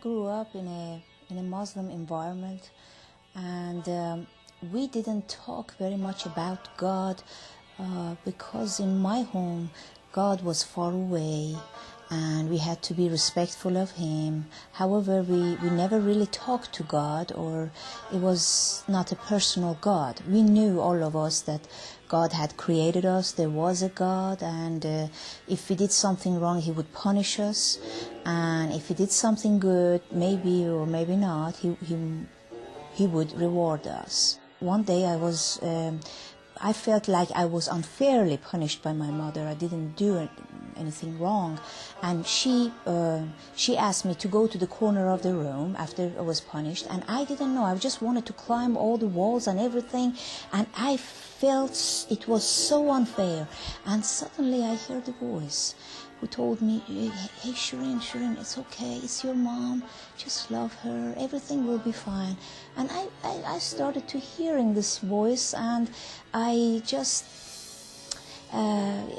Grew up in a Muslim environment, and we didn't talk very much about God because in my home God was far away and we had to be respectful of him. However, we never really talked to God, or it was not a personal God. We knew, all of us, that God had created us, there was a God, and if we did something wrong, he would punish us, and if we did something good, maybe or maybe not, he would reward us. One day I felt like I was unfairly punished by my mother. I didn't do anything wrong, and she asked me to go to the corner of the room after I was punished, and I didn't know. I just wanted to climb all the walls and everything, and I felt it was so unfair. And suddenly I heard a voice who told me, "Hey, Shireen, it's okay. It's your mom. Just love her. Everything will be fine." And I started to hearing this voice, and I just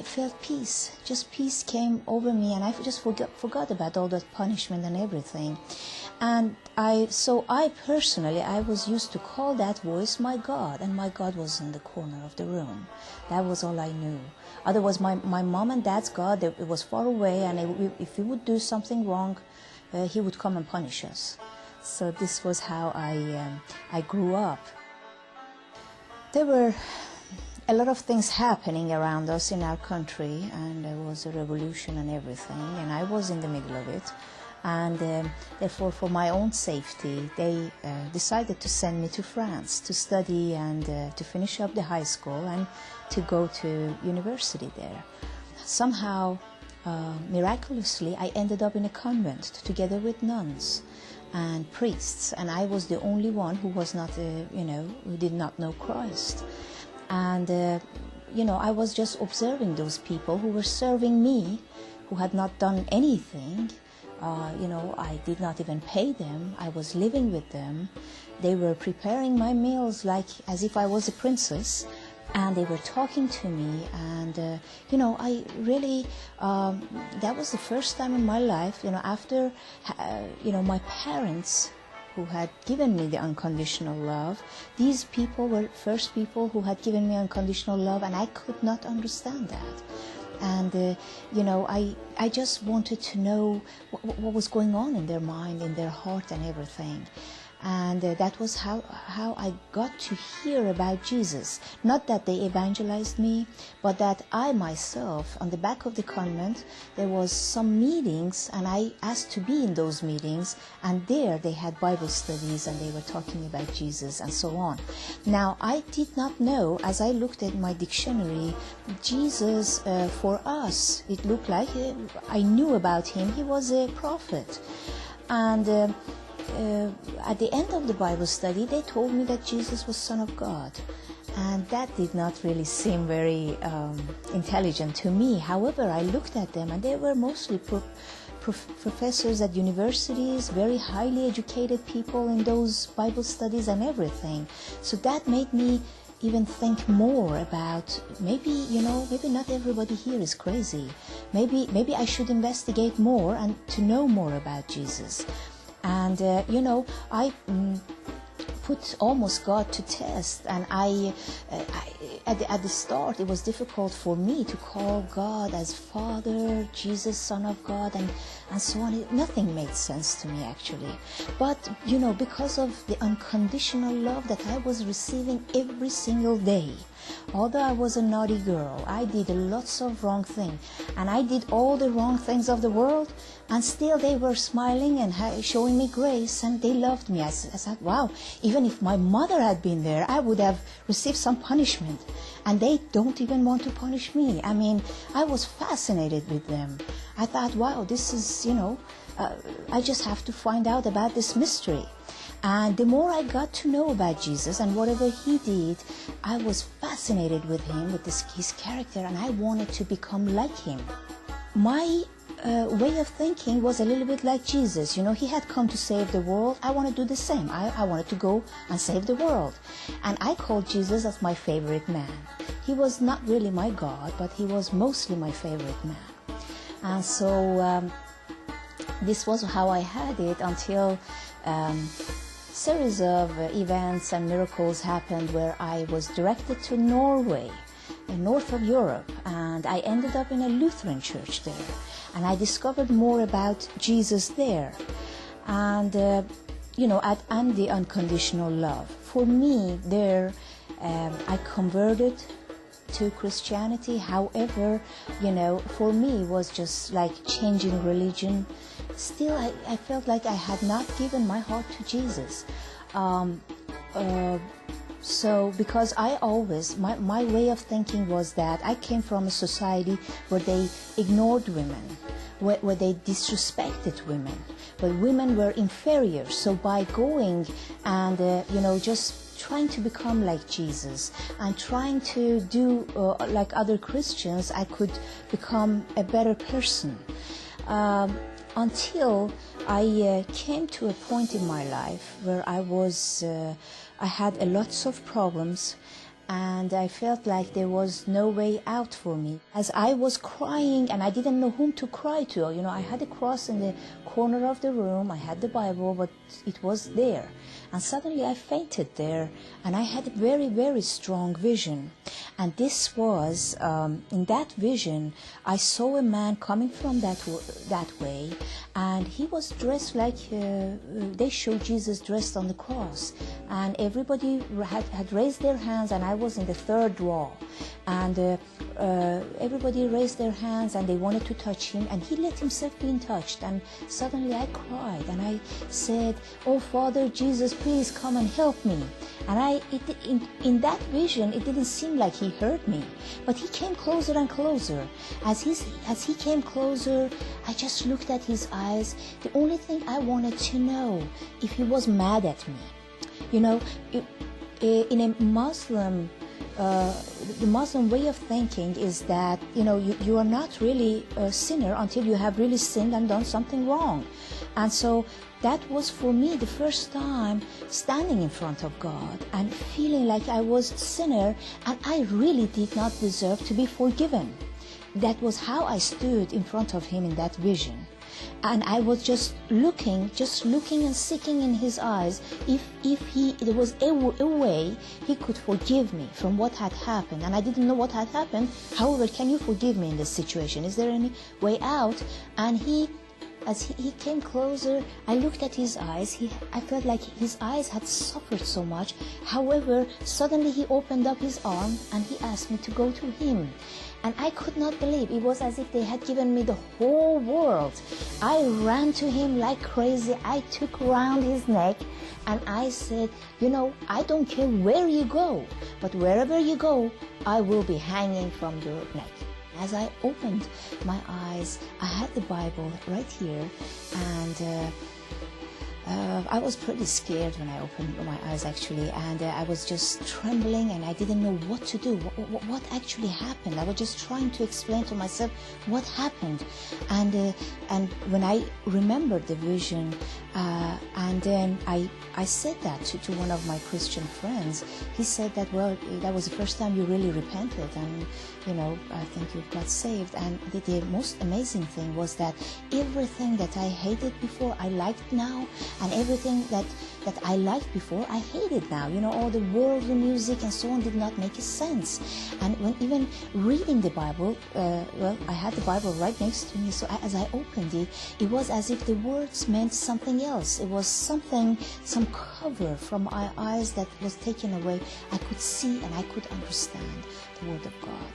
felt peace. Just peace came over me, and I just forgot about all that punishment and everything. And I personally was used to call that voice my God, and my God was in the corner of the room. That was all I knew. Otherwise, my mom and dad's God, it was far away, and if we would do something wrong, he would come and punish us. So this was how I grew up. There were a lot of things happening around us in our country, and there was a revolution and everything, and I was in the middle of it. And therefore, for my own safety, they decided to send me to France to study and to finish up the high school and to go to university there. Somehow, miraculously, I ended up in a convent together with nuns and priests, and I was the only one who was not, who did not know Christ. And, I was just observing those people who were serving me, who had not done anything. I did not even pay them. I was living with them. They were preparing my meals as if I was a princess, and they were talking to me. And, I really, that was the first time in my life, after, my parents who had given me the unconditional love, these people were first people who had given me unconditional love, and I could not understand that. And, I just wanted to know what was going on in their mind, in their heart and everything. And that was how I got to hear about Jesus. Not that they evangelized me, but that I myself, on the back of the convent, there was some meetings, and I asked to be in those meetings, and there they had Bible studies, and they were talking about Jesus and so on. Now, I did not know, as I looked at my dictionary, Jesus, for us, it looked like I knew about him. He was a prophet. And at the end of the Bible study, they told me that Jesus was Son of God. And that did not really seem very intelligent to me. However, I looked at them, and they were mostly professors at universities, very highly educated people in those Bible studies and everything. So that made me even think more about maybe not everybody here is crazy. Maybe I should investigate more and to know more about Jesus. And, I put almost God to test, and at the start it was difficult for me to call God as Father, Jesus, Son of God, and so on. Nothing made sense to me, actually. But, because of the unconditional love that I was receiving every single day, although I was a naughty girl, I did lots of wrong things, and I did all the wrong things of the world, and still they were smiling and showing me grace, and they loved me. I thought, wow, even if my mother had been there, I would have received some punishment, and they don't even want to punish me. I mean, I was fascinated with them. I thought, wow, this is, I just have to find out about this mystery. And the more I got to know about Jesus and whatever he did, I was fascinated with him, with his character, and I wanted to become like him. My way of thinking was a little bit like Jesus. He had come to save the world. I want to do the same. I wanted to go and save the world. And I called Jesus as my favorite man. He was not really my God, but he was mostly my favorite man. And so this was how I had it until series of events and miracles happened where I was directed to Norway, in north of Europe, and I ended up in a Lutheran church there, and I discovered more about Jesus there, and and the unconditional love. For me there, I converted to Christianity. However, for me it was just like changing religion. Still, I felt like I had not given my heart to Jesus. So because I always, my way of thinking was that I came from a society where they ignored women, where they disrespected women, where women were inferior. So by going and, just trying to become like Jesus and trying to do like other Christians, I could become a better person. Until I came to a point in my life where I had lots of problems, and I felt like there was no way out for me. As I was crying, and I didn't know whom to cry to, I had a cross in the corner of the room, I had the Bible, but it was there. And suddenly I fainted there, and I had a very, very strong vision. And this was, in that vision, I saw a man coming from that way, and he was dressed like, they showed Jesus dressed on the cross. And everybody had raised their hands, and I was in the third row. And everybody raised their hands, and they wanted to touch him, and he let himself be touched. And suddenly I cried, and I said, "Oh, Father Jesus, please come and help me." And in that vision, it didn't seem like he heard me, but he came closer and closer. As he came closer, I just looked at his eyes. The only thing I wanted to know, if he was mad at me. In a Muslim, the Muslim way of thinking is that, you are not really a sinner until you have really sinned and done something wrong. And so that was for me the first time standing in front of God and feeling like I was a sinner and I really did not deserve to be forgiven. That was how I stood in front of him in that vision. And I was just looking and seeking in his eyes if there was a way he could forgive me from what had happened. And I didn't know what had happened. However, can you forgive me in this situation? Is there any way out? And as he came closer, I looked at his eyes. I felt like his eyes had suffered so much. However, suddenly he opened up his arm and he asked me to go to him. And I could not believe. It was as if they had given me the whole world. I ran to him like crazy. I took around his neck and I said, I don't care where you go, but wherever you go, I will be hanging from your neck. As I opened my eyes, I had the Bible right here, and I was pretty scared when I opened my eyes, actually, and I was just trembling, and I didn't know what to do. What actually happened? I was just trying to explain to myself what happened, and when I remembered the vision, and then I said that to one of my Christian friends. He said that, well, that was the first time you really repented, and I think you got saved. And the most amazing thing was that everything that I hated before, I liked now, and everything that I liked before, I hated now. All the worldly music and so on did not make sense. And when even reading the Bible, I had the Bible right next to me, so as I opened it, it was as if the words meant something else. It was some cover from my eyes that was taken away. I could see and I could understand the Word of God.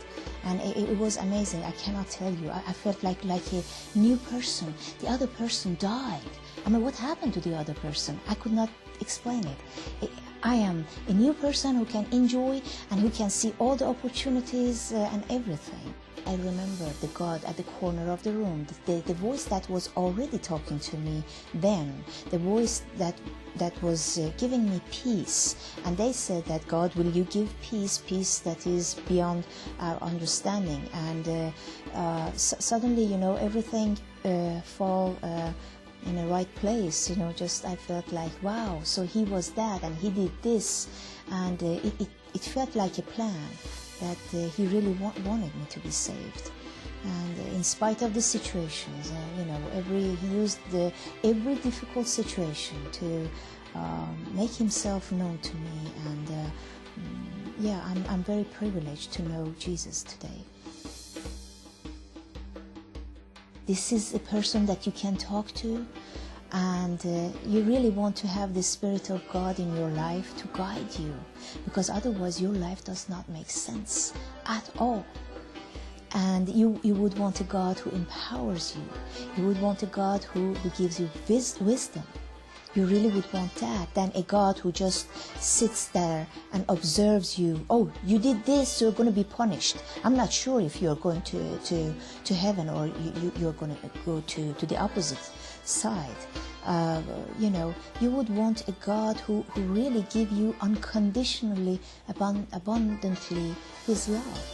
And it was amazing. I cannot tell you. I felt like a new person. The other person died. What happened to the other person? I could not explain it. I am a new person who can enjoy and who can see all the opportunities and everything. I remember the God at the corner of the room, the voice that was already talking to me then, the voice that was giving me peace. And they said that, God, will you give peace that is beyond our understanding? And suddenly, everything fall in the right place. Just I felt like, wow, so he was that and he did this. And it felt like a plan that he really wanted me to be saved. And in spite of the situations, he used every difficult situation to make himself known to me. And I'm very privileged to know Jesus today. This is a person that you can talk to, and you really want to have the Spirit of God in your life to guide you, because otherwise your life does not make sense at all. And you would want a God who empowers you. You would want a God who gives you wisdom. You really would want that, than a God who just sits there and observes you. Oh, you did this, so you're going to be punished. I'm not sure if you're going to heaven, or you're going to go to the opposite side. You would want a God who really give you unconditionally, abundantly His love.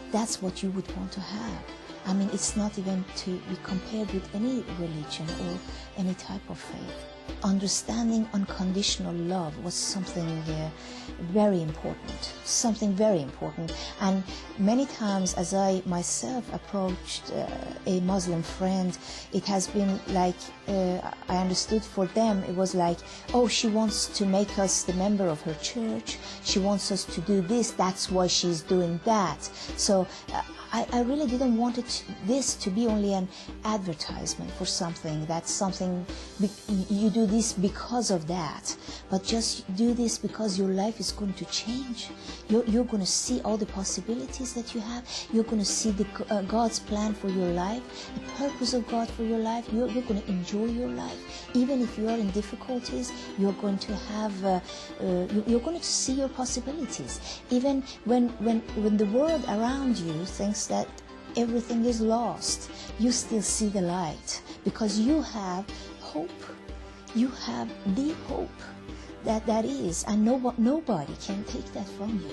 That's what you would want to have. I mean, it's not even to be compared with any religion or any type of faith. Understanding unconditional love was something very important. And many times, as I myself approached a Muslim friend, it has been like, I understood for them, it was like, oh, she wants to make us the member of her church, she wants us to do this, that's why she's doing that. So I really didn't want this to be only an advertisement for something. That's something, you do this because of that, but just do this because your life is going to change. You're going to see all the possibilities that you have. You're going to see God's plan for your life, the purpose of God for your life. You're going to enjoy your life. Even if you are in difficulties, you're going to have, you're going to see your possibilities. Even when the world around you thinks that everything is lost, you still see the light, because you have hope. You have the hope that is, and nobody can take that from you.